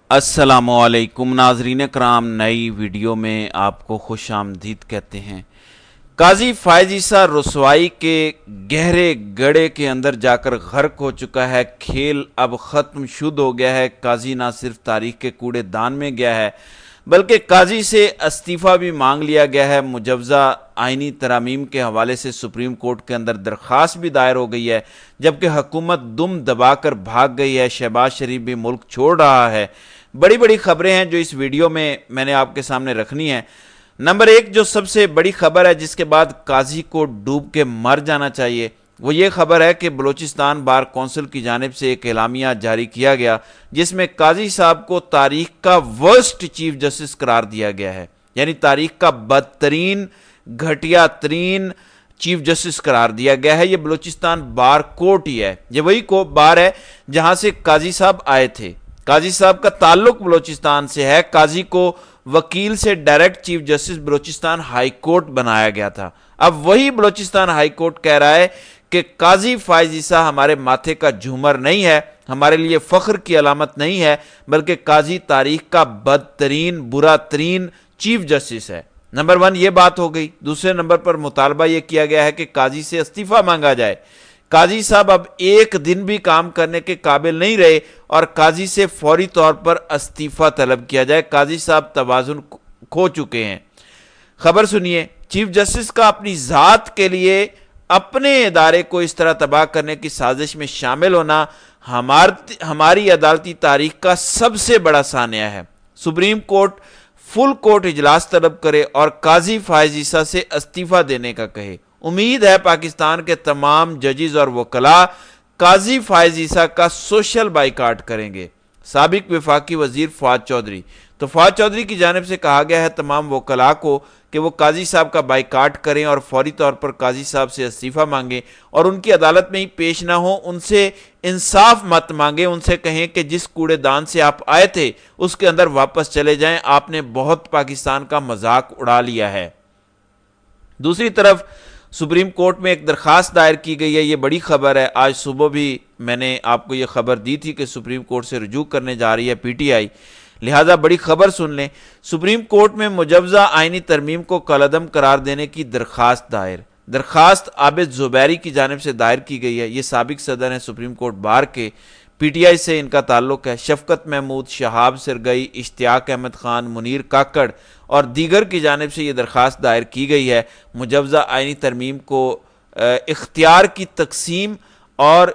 السلام علیکم ناظرین کرام، نئی ویڈیو میں آپ کو خوش آمدید کہتے ہیں۔ قاضی فائز عیسیٰ رسوائی کے گہرے گڑھے کے اندر جا کر غرق ہو چکا ہے۔ کھیل اب ختم شد ہو گیا ہے۔ قاضی نہ صرف تاریخ کے کوڑے دان میں گیا ہے بلکہ قاضی سے استعفیٰ بھی مانگ لیا گیا ہے۔ مجوزہ آئینی ترامیم کے حوالے سے سپریم کورٹ کے اندر درخواست بھی دائر ہو گئی ہے، جبکہ حکومت دم دبا کر بھاگ گئی ہے۔ شہباز شریف بھی ملک چھوڑ رہا ہے۔ بڑی خبریں ہیں جو اس ویڈیو میں نے آپ کے سامنے رکھنی ہے۔ نمبر ایک جو سب سے بڑی خبر ہے جس کے بعد قاضی کو ڈوب کے مر جانا چاہیے، وہ یہ خبر ہے کہ بلوچستان بار کونسل کی جانب سے ایک اعلامیہ جاری کیا گیا جس میں قاضی صاحب کو تاریخ کا ورسٹ چیف جسٹس قرار دیا گیا ہے، یعنی تاریخ کا بدترین گھٹیا ترین چیف جسٹس قرار دیا گیا ہے۔ یہ بلوچستان بار کورٹ ہی ہے، یہ وہی بار ہے جہاں سے قاضی صاحب آئے تھے۔ قاضی صاحب کا تعلق بلوچستان سے ہے۔ قاضی کو وکیل سے direct chief justice Balochistan high court بنایا گیا تھا۔ اب وہی بلوچستان ہائی کورٹ کہہ رہا ہے کہ قاضی فائز عیسیٰ ہمارے ماتھے کا جھومر نہیں ہے، ہمارے لیے فخر کی علامت نہیں ہے، بلکہ قاضی تاریخ کا بدترین برا ترین چیف جسٹس ہے۔ نمبر 1 یہ بات ہو گئی۔ دوسرے نمبر پر مطالبہ یہ کیا گیا ہے کہ قاضی سے استعفیٰ مانگا جائے۔ قاضی صاحب اب ایک دن بھی کام کرنے کے قابل نہیں رہے اور قاضی سے فوری طور پر استعفیٰ طلب کیا جائے۔ قاضی صاحب توازن کھو چکے ہیں۔ خبر سنیے، چیف جسٹس کا اپنی ذات کے لیے اپنے ادارے کو اس طرح تباہ کرنے کی سازش میں شامل ہونا ہماری عدالتی تاریخ کا سب سے بڑا سانحہ ہے۔ سپریم کورٹ فل کورٹ اجلاس طلب کرے اور قاضی فائز عیسیٰ سے استعفیٰ دینے کا کہے۔ امید ہے پاکستان کے تمام ججز اور وکلاء قاضی فائز عیسیٰ کا سوشل بائیکاٹ کریں گے۔ سابق وفاقی وزیر فواد چودھری فواد چودھری کی جانب سے کہا گیا ہے تمام وکلاء کو کہ وہ قاضی صاحب کا بائیکاٹ کریں اور فوری طور پر قاضی صاحب سے استعفیٰ مانگیں اور ان کی عدالت میں ہی پیش نہ ہوں۔ ان سے انصاف مت مانگیں، ان سے کہیں کہ جس کوڑے دان سے آپ آئے تھے اس کے اندر واپس چلے جائیں، آپ نے بہت پاکستان کا مذاق اڑا لیا ہے۔ دوسری طرف سپریم کورٹ میں ایک درخواست دائر کی گئی ہے، یہ بڑی خبر ہے۔ آج صبح بھی میں نے آپ کو یہ خبر دی تھی کہ سپریم کورٹ سے رجوع کرنے جا رہی ہے پی ٹی آئی، لہٰذا بڑی خبر سن لیں۔ سپریم کورٹ میں مجوزہ آئینی ترمیم کو کالعدم قرار دینے کی درخواست عابد زبیری کی جانب سے دائر کی گئی ہے۔ یہ سابق صدر ہیں سپریم کورٹ بار کے، پی ٹی آئی سے ان کا تعلق ہے۔ شفقت محمود، شہاب سرگئی، اشتیاق احمد خان، منیر کاکڑ اور دیگر کی جانب سے یہ درخواست دائر کی گئی ہے۔ مجوزہ آئینی ترمیم کو اختیار کی تقسیم اور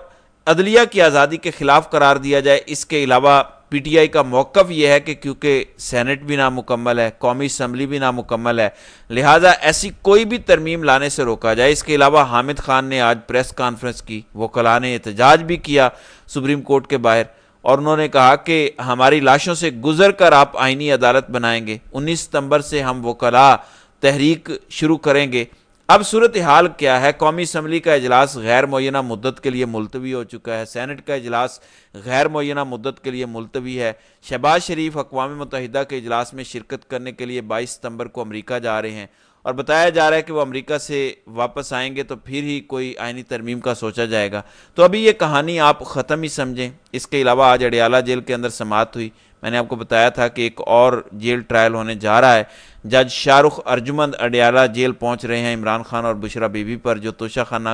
عدلیہ کی آزادی کے خلاف قرار دیا جائے۔ اس کے علاوہ پی ٹی آئی کا موقف یہ ہے کہ کیونکہ سینٹ بھی نامکمل ہے، قومی اسمبلی بھی نامکمل ہے، لہٰذا ایسی کوئی بھی ترمیم لانے سے روکا جائے۔ اس کے علاوہ حامد خان نے آج پریس کانفرنس کی، وکلاء نے احتجاج بھی کیا سپریم کورٹ کے باہر، اور انہوں نے کہا کہ ہماری لاشوں سے گزر کر آپ آئینی عدالت بنائیں گے۔ 19 ستمبر سے ہم وکلاء تحریک شروع کریں گے۔ اب صورتحال کیا ہے؟ قومی اسمبلی کا اجلاس غیر معینہ مدت کے لیے ملتوی ہو چکا ہے، سینٹ کا اجلاس غیر معینہ مدت کے لیے ملتوی ہے۔ شہباز شریف اقوام متحدہ کے اجلاس میں شرکت کرنے کے لیے 22 ستمبر کو امریکہ جا رہے ہیں اور بتایا جا رہا ہے کہ وہ امریکہ سے واپس آئیں گے تو پھر ہی کوئی آئینی ترمیم کا سوچا جائے گا۔ تو ابھی یہ کہانی آپ ختم ہی سمجھیں۔ اس کے علاوہ آج اڈیالہ جیل کے اندر سماعت ہوئی۔ میں نے آپ کو بتایا تھا کہ ایک اور جیل ٹرائل ہونے جا رہا ہے۔ جج شاہ رخ ارجمند اڈیالہ جیل پہنچ رہے ہیں عمران خان اور بشرا بی بی پر جو توشہ خانہ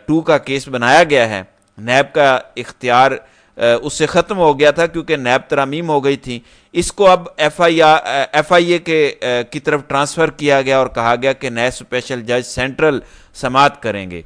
2 کا کیس بنایا گیا ہے۔ نیب کا اختیار اس سے ختم ہو گیا تھا کیونکہ نیب ترامیم ہو گئی تھی۔ اس کو اب ایف آئی اے کی طرف ٹرانسفر کیا گیا اور کہا گیا کہ نئے اسپیشل جج سینٹرل سماعت کریں گے۔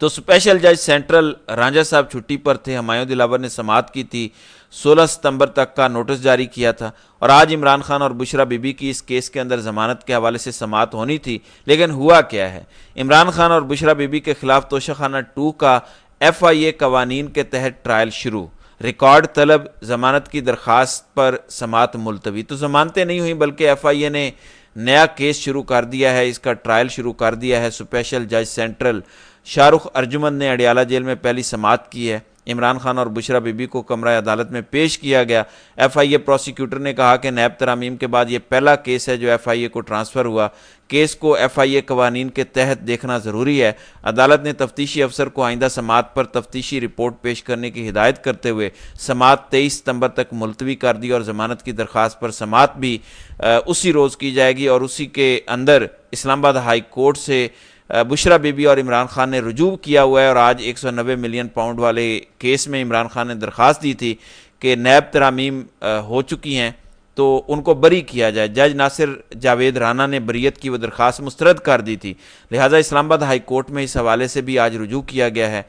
تو اسپیشل جج سینٹرل رانجھا صاحب چھٹی پر تھے، ہمایوں دلاور نے سماعت کی تھی، 16 ستمبر تک کا نوٹس جاری کیا تھا، اور آج عمران خان اور بشرا بی بی کی اس کیس کے اندر ضمانت کے حوالے سے سماعت ہونی تھی۔ لیکن ہوا کیا ہے؟ عمران خان اور بشرا بی بی کے خلاف توشہ خانہ 2 کا ایف آئی اے قوانین کے تحت ٹرائل شروع، ریکارڈ طلب، ضمانت کی درخواست پر سماعت ملتوی۔ تو ضمانتیں نہیں ہوئیں بلکہ ایف آئی اے نے نیا کیس شروع کر دیا ہے، اس کا ٹرائل شروع کر دیا ہے۔ اسپیشل جج سینٹرل شاہ رخ ارجمند نے اڈیالہ جیل میں پہلی سماعت کی ہے۔ عمران خان اور بشرا بی بی کو کمرہ عدالت میں پیش کیا گیا۔ ایف آئی اے پروسیکیوٹر نے کہا کہ نیب ترامیم کے بعد یہ پہلا کیس ہے جو ایف آئی اے کو ٹرانسفر ہوا۔ کیس کو ایف آئی اے قوانین کے تحت دیکھنا ضروری ہے۔ عدالت نے تفتیشی افسر کو آئندہ سماعت پر تفتیشی رپورٹ پیش کرنے کی ہدایت کرتے ہوئے سماعت 23 ستمبر تک ملتوی کر دی، اور ضمانت کی درخواست پر سماعت بھی اسی روز کی جائے گی، اور اسی کے اندر اسلام آباد ہائی کورٹ سے بشرا بی بی اور عمران خان نے رجوع کیا ہوا ہے، اور آج 190 ملین پاؤنڈ والے کیس میں عمران خان نے درخواست دی تھی کہ نیب ترامیم ہو چکی ہیں تو ان کو بری کیا جائے۔ جج ناصر جاوید رانا نے بریت کی وہ درخواست مسترد کر دی تھی، لہٰذا اسلام آباد ہائی کورٹ میں اس حوالے سے بھی آج رجوع کیا گیا ہے۔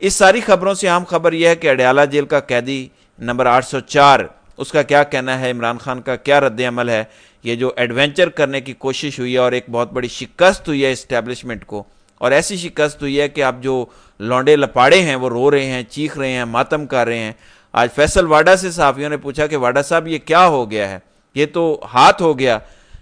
اس ساری خبروں سے اہم خبر یہ ہے کہ اڈیالہ جیل کا قیدی نمبر 804 اس کا کیا کہنا ہے، عمران خان کا کیا رد عمل ہے۔ یہ جو ایڈونچر کرنے کی کوشش ہوئی ہے اور ایک بہت بڑی شکست ہوئی ہے اسٹیبلشمنٹ کو، اور ایسی شکست ہوئی ہے کہ اب جو لونڈے لپاڑے ہیں وہ رو رہے ہیں، چیخ رہے ہیں، ماتم کر رہے ہیں۔ آج فیصل واڈا سے صحافیوں نے پوچھا کہ واڈا صاحب یہ کیا ہو گیا ہے؟ یہ تو ہاتھ ہو گیا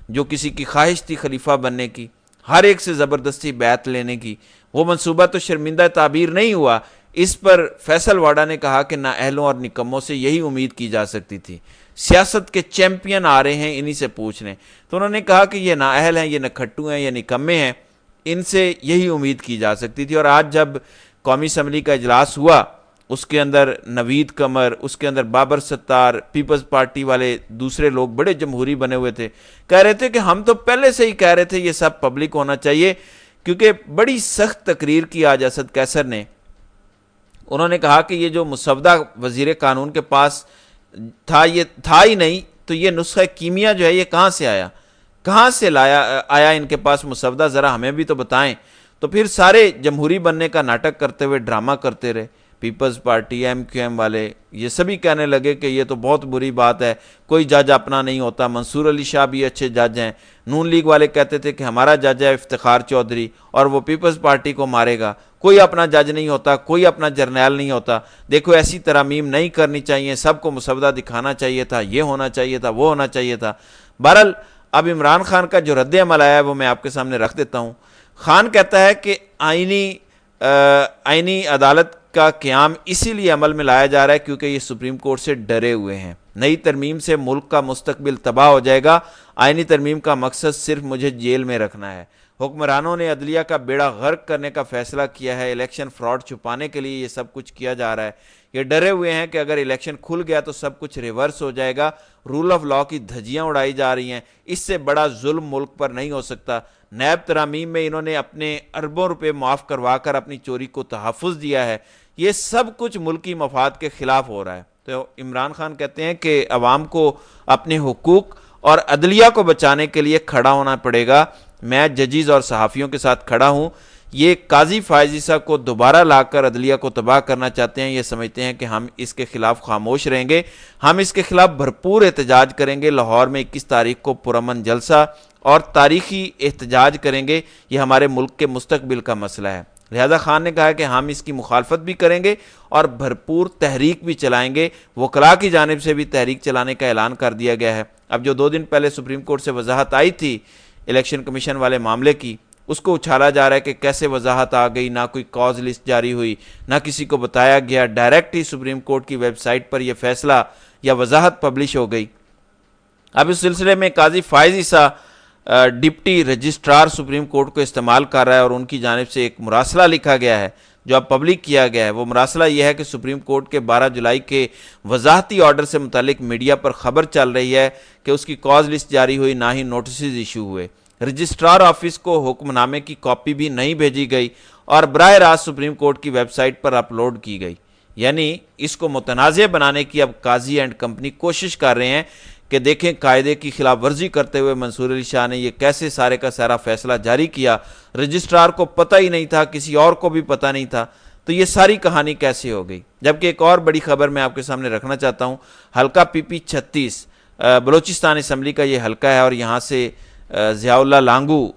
جو کسی کی خواہش تھی خلیفہ بننے کی، ہر ایک سے زبردستی بیعت لینے کی، وہ منصوبہ تو شرمندہ تعبیر نہیں ہوا۔ اس پر فیصل واڈا نے کہا کہ نااہلوں اور نکموں سے یہی امید کی جا سکتی تھی، سیاست کے چیمپئن آ رہے ہیں، انہی سے پوچھ لیں۔ تو انہوں نے کہا کہ یہ نااہل ہیں، یہ نکھٹو ہیں، یہ نکمے ہیں، ان سے یہی امید کی جا سکتی تھی۔ اور آج جب قومی اسمبلی کا اجلاس ہوا، اس کے اندر نوید قمر، اس کے اندر بابر ستار، پیپلز پارٹی والے دوسرے لوگ بڑے جمہوری بنے ہوئے تھے، کہہ رہے تھے کہ ہم تو پہلے سے ہی کہہ رہے تھے یہ سب پبلک ہونا چاہیے، کیونکہ بڑی سخت تقریر کی آج اسد قیصر نے۔ انہوں نے کہا کہ یہ جو مسودہ وزیر قانون کے پاس تھا یہ تھا ہی نہیں، تو یہ نسخہ کیمیا جو ہے یہ کہاں سے آیا، کہاں سے آیا ان کے پاس مسودہ، ذرا ہمیں بھی تو بتائیں۔ تو پھر سارے جمہوری بننے کا ناٹک کرتے ہوئے ڈرامہ کرتے رہے، پیپلز پارٹی، ایم کیو ایم والے، یہ سبھی کہنے لگے کہ یہ تو بہت بری بات ہے، کوئی جج اپنا نہیں ہوتا، منصور علی شاہ بھی اچھے جج ہیں، نون لیگ والے کہتے تھے کہ ہمارا جج ہے افتخار چودھری اور وہ پیپلز پارٹی کو مارے گا، کوئی اپنا جج نہیں ہوتا، کوئی اپنا جرنیل نہیں ہوتا، دیکھو ایسی ترامیم نہیں کرنی چاہیے، سب کو مسودہ دکھانا چاہیے تھا، یہ ہونا چاہیے تھا، وہ ہونا چاہیے تھا۔ بہرحال اب عمران خان کا جو رد عمل آیا ہے وہ میں آپ کے سامنے رکھ دیتا ہوں۔ خان کہتا ہے کہ آئینی عدالت کا قیام اسی لیے عمل میں لایا جا رہا ہے کیونکہ یہ سپریم کورٹ سے ڈرے ہوئے ہیں، نئی ترمیم سے ملک کا مستقبل تباہ ہو جائے گا، آئینی ترمیم کا مقصد صرف مجھے جیل میں رکھنا ہے۔ حکمرانوں نے عدلیہ کا بیڑا غرق کرنے کا فیصلہ کیا ہے، الیکشن فراڈ چھپانے کے لیے یہ سب کچھ کیا جا رہا ہے، یہ ڈرے ہوئے ہیں کہ اگر الیکشن کھل گیا تو سب کچھ ریورس ہو جائے گا، رول آف لاء کی دھجیاں اڑائی جا رہی ہیں، اس سے بڑا ظلم ملک پر نہیں ہو سکتا۔ نیب ترامیم میں انہوں نے اپنے اربوں روپے معاف کروا کر اپنی چوری کو تحفظ دیا ہے، یہ سب کچھ ملکی مفاد کے خلاف ہو رہا ہے۔ تو عمران خان کہتے ہیں کہ عوام کو اپنے حقوق اور عدلیہ کو بچانے کے لیے کھڑا ہونا پڑے گا، میں ججز اور صحافیوں کے ساتھ کھڑا ہوں۔ یہ قاضی فائز عیسیٰ کو دوبارہ لا کر عدلیہ کو تباہ کرنا چاہتے ہیں، یہ سمجھتے ہیں کہ ہم اس کے خلاف خاموش رہیں گے، ہم اس کے خلاف بھرپور احتجاج کریں گے، لاہور میں 21 تاریخ کو پرامن جلسہ اور تاریخی احتجاج کریں گے، یہ ہمارے ملک کے مستقبل کا مسئلہ ہے۔ لہذا خان نے کہا کہ ہم اس کی مخالفت بھی کریں گے اور بھرپور تحریک بھی چلائیں گے، وکلاء کی جانب سے بھی تحریک چلانے کا اعلان کر دیا گیا ہے۔ اب جو 2 دن پہلے سپریم کورٹ سے وضاحت آئی تھی الیکشن کمیشن والے معاملے کی، اس کو اچھالا جا رہا ہے کہ کیسے وضاحت آ گئی، نہ کوئی کاز لسٹ جاری ہوئی، نہ کسی کو بتایا گیا، ڈائریکٹ ہی سپریم کورٹ کی ویب سائٹ پر یہ فیصلہ یا وضاحت پبلش ہو گئی۔ اب اس سلسلے میں قاضی فائز عیسیٰ ڈپٹی رجسٹرار سپریم کورٹ کو استعمال کر رہا ہے اور ان کی جانب سے ایک مراسلہ لکھا گیا ہے جو اب پبلک کیا گیا ہے۔ وہ مراسلہ یہ ہے کہ سپریم کورٹ کے 12 جولائی کے وضاحتی آرڈر سے متعلق میڈیا پر خبر چل رہی ہے کہ اس کی کاز لسٹ جاری ہوئی، نہ ہی نوٹسز ایشو ہوئے، رجسٹرار آفس کو حکم نامے کی کاپی بھی نہیں بھیجی گئی اور براہ راست سپریم کورٹ کی ویب سائٹ پر اپلوڈ کی گئی۔ یعنی اس کو متنازع بنانے کی اب قاضی اینڈ کمپنی کوشش کر رہے ہیں کہ دیکھیں قاعدے کی خلاف ورزی کرتے ہوئے منصور علی شاہ نے یہ کیسے سارے کا سارا فیصلہ جاری کیا، رجسٹرار کو پتہ ہی نہیں تھا، کسی اور کو بھی پتہ نہیں تھا، تو یہ ساری کہانی کیسے ہو گئی۔ جبکہ ایک اور بڑی خبر میں آپ کے سامنے رکھنا چاہتا ہوں، حلقہ پی پی 36 بلوچستان اسمبلی کا یہ حلقہ ہے اور یہاں سے ضیاء اللہ لانگو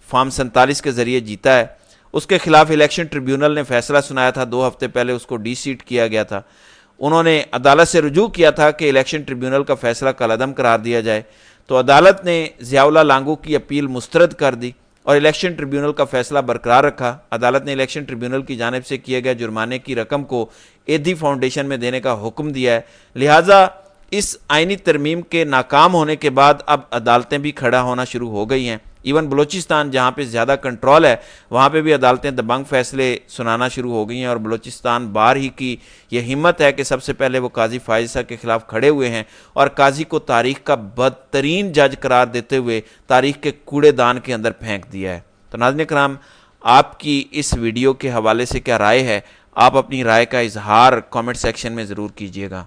فارم 47 کے ذریعے جیتا ہے، اس کے خلاف الیکشن ٹریبیونل نے فیصلہ سنایا تھا، 2 ہفتے پہلے اس کو ڈی سیٹ کیا گیا تھا۔ انہوں نے عدالت سے رجوع کیا تھا کہ الیکشن ٹریبیونل کا فیصلہ کالعدم قرار دیا جائے، تو عدالت نے ضیاء اللہ لانگو کی اپیل مسترد کر دی اور الیکشن ٹریبیونل کا فیصلہ برقرار رکھا۔ عدالت نے الیکشن ٹریبیونل کی جانب سے کیے گئے جرمانے کی رقم کو ایدھی فاؤنڈیشن میں دینے کا حکم دیا ہے۔ لہٰذا اس آئینی ترمیم کے ناکام ہونے کے بعد اب عدالتیں بھی کھڑا ہونا شروع ہو گئی ہیں۔ ایون بلوچستان جہاں پہ زیادہ کنٹرول ہے وہاں پہ بھی عدالتیں دبنگ فیصلے سنانا شروع ہو گئی ہیں، اور بلوچستان بار ہی کی یہ ہمت ہے کہ سب سے پہلے وہ قاضی فائز عیسیٰ کے خلاف کھڑے ہوئے ہیں اور قاضی کو تاریخ کا بدترین جج قرار دیتے ہوئے تاریخ کے کوڑے دان کے اندر پھینک دیا ہے۔ تو ناظرین کرام، آپ کی اس ویڈیو کے حوالے سے کیا رائے ہے؟ آپ اپنی رائے کا اظہار کامنٹ سیکشن میں ضرور کیجیے گا۔